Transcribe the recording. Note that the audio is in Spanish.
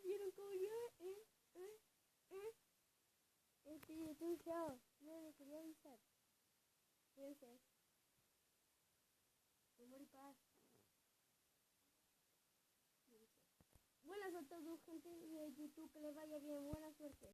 vieron cómo yo, este YouTube, chao. No le quería avisar. Cuídense. Amor y paz. Buenas a todos, gente de YouTube, que les vaya bien, buena suerte.